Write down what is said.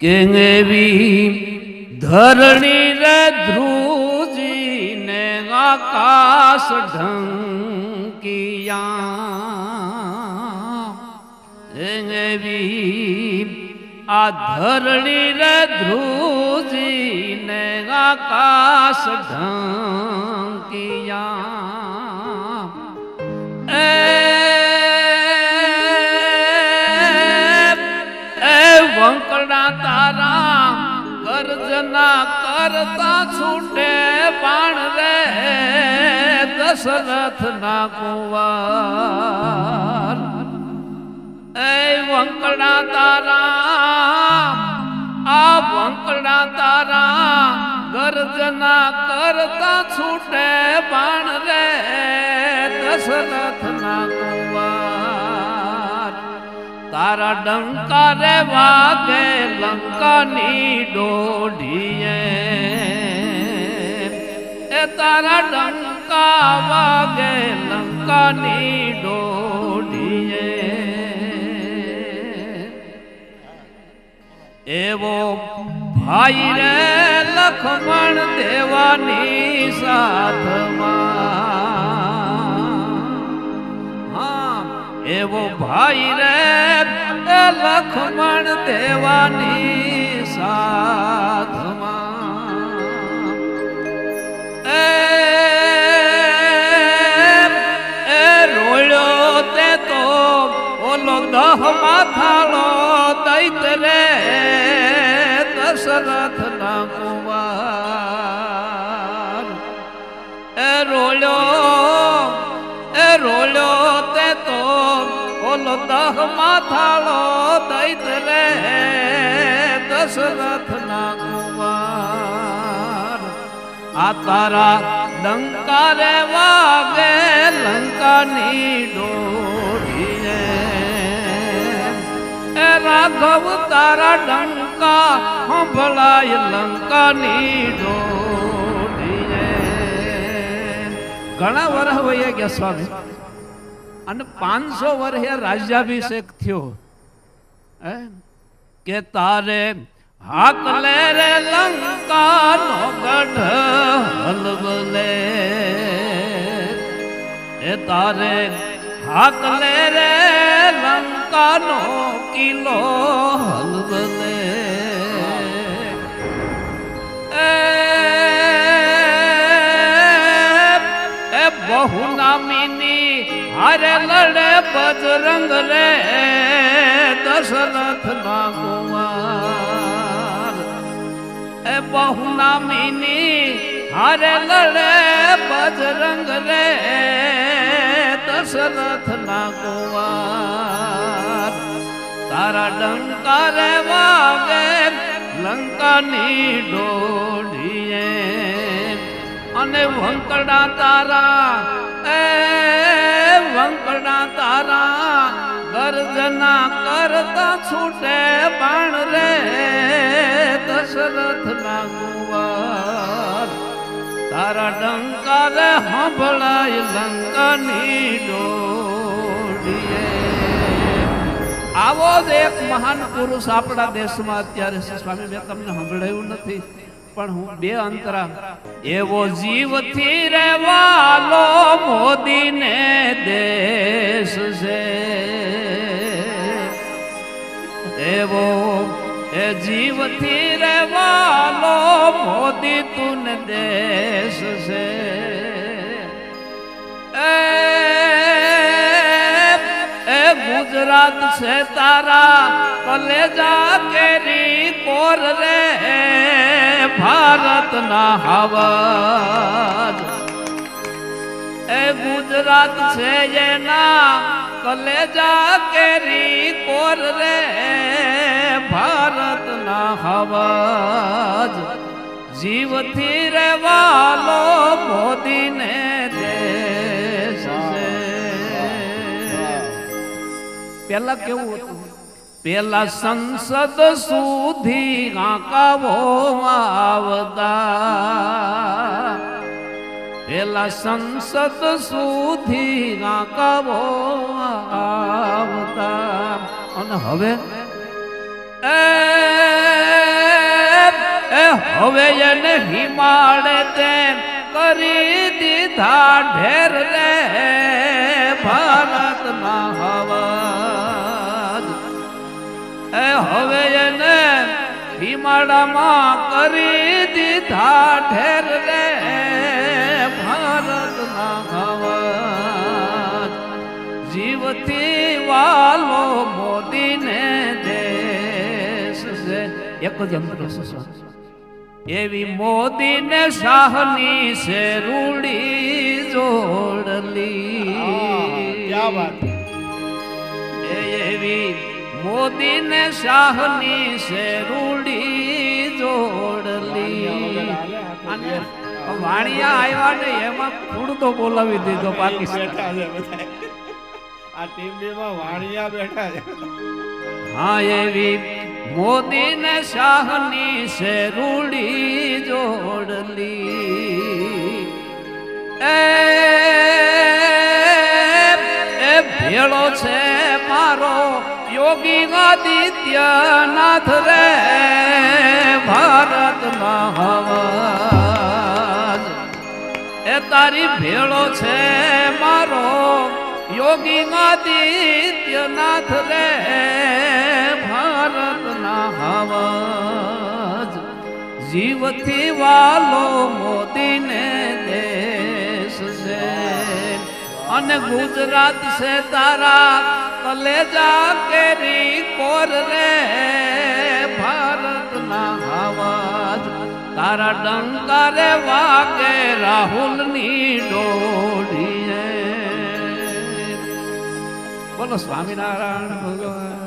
કેવી ધરણી રે ધ્રુજી ને આકાશ ઢંકિયા એવી આ ધરણી રે ધ્રુજી ને આકાશ ઢંકિયા વંકડા તારા ગર્જના કરતા છૂટે બાણ રે દશરથ ના કુંવર એ વંકડા તારા આ વંકડા તારા ગર્જના કરતા છૂટે બાણ રે દશરથ ના કુંવર તારા ડંકા રે વાગે લંકાની દોઢીએ એ તારા ડંકા વાગે લંકાની દોઢીએ એવો ભાઈ રે લખમણ દેવાની સાથમાં એવો ભાઈ રે લખમણ દેવાની સાથમાં એ રોળ્યો તે તો ઓલો દહ માથાળો દૈત રે દશરથ ના કુંવર એ રોળ્યો તે તો ઓલો દહ માથાળો દૈત રે દશરથ ના કુંવર આ તારા ડંકા રે વાગે લંકાની દોઢીએ એ રાઘવ તારા ડંકા સંભળાય લંકાની દોઢીએ ઘણા વર્ષ વહી ગયા સ્વામી અને 500 વર્ષે રાજ્યાભિષેક થયો કે તારે હાકલે રે લંકાનો ગઢ હલવલે એ તારે હાકલે રે લંકાનો કિલ્લો હલવલે એ બહુ નામીની હારે લડે બજરંગ રે દશરથ ના કુંવર એ બહુ નામીની હારે લડે બજરંગ રે દશરથ ના કુંવર તારા ડંકા રે વાગે લંકાની દોઢીએ અને વંકડા તારા વંકડા તારા ગર્જના કરતા છૂટે બાણ રે દશરથ ના કુંવર તારા ડંકા રે સંભળાય લંકાની દોઢીએ આવો જ એક મહાન પુરુષ આપણા દેશમાં અત્યારે સ્વામી મેં તમને સંભળાયું નથી પણ હું બે અંતરા એવો જીવથી રહેવાલો મોદીને દેશ છે એવો એ જીવથી રહેવાલો મોદી તું દેશ છે એ ગુજરાત છે તારા કલેજા કેરી કોર રે ભારત ના હવાજ એ ગુજરાત છે એના કલેજા કેરી કોર રે ભારત ના હવાજ જીવથી રહેવાલો મોદીને દેશ છે પેલા કેવું હતું પેલા સંસદ સુધી આંકાવો આવતા પેલા સંસદ સુધી આંકાવો આવતા અને હવે હવે એને હિમાડે તે કરી દીધા ઢેર રે ભારતના હવા એ હવે એને હિમાડામાં કરી દીધા ઢેર રે ભારતના હવા જીવથી વાલો મોદીને દેશ છે એક જ અંતર એવી મોદીને શાહની છે રૂડી જોડલી એવી મોદીને શાહની છે રૂડી જોડલી વાણિયા આવ્યા ને એમાં થોડું તો બોલાવી દીધો પાકિસ્તાન આ ટીમમાં વાણિયા બેઠા છે હા એવી મોદીને શાહની છે રૂડી જોડલી એ ભેળો છે મારો યોગી આદિત્યનાથ રે ભારતના હવા એ તારી ભેળો છે મારો યોગી આદિત્યનાથ રે ભારતના હવા જીવથી વાલો મોદીને દેશ છે અને ગુજરાત છે તારા કલેજા કેરી કોર રે ભારતના હવા તારા ડંકારે વાગે રાહુલની ડોડીએ બોલો સ્વામિનારાયણ ભગવાન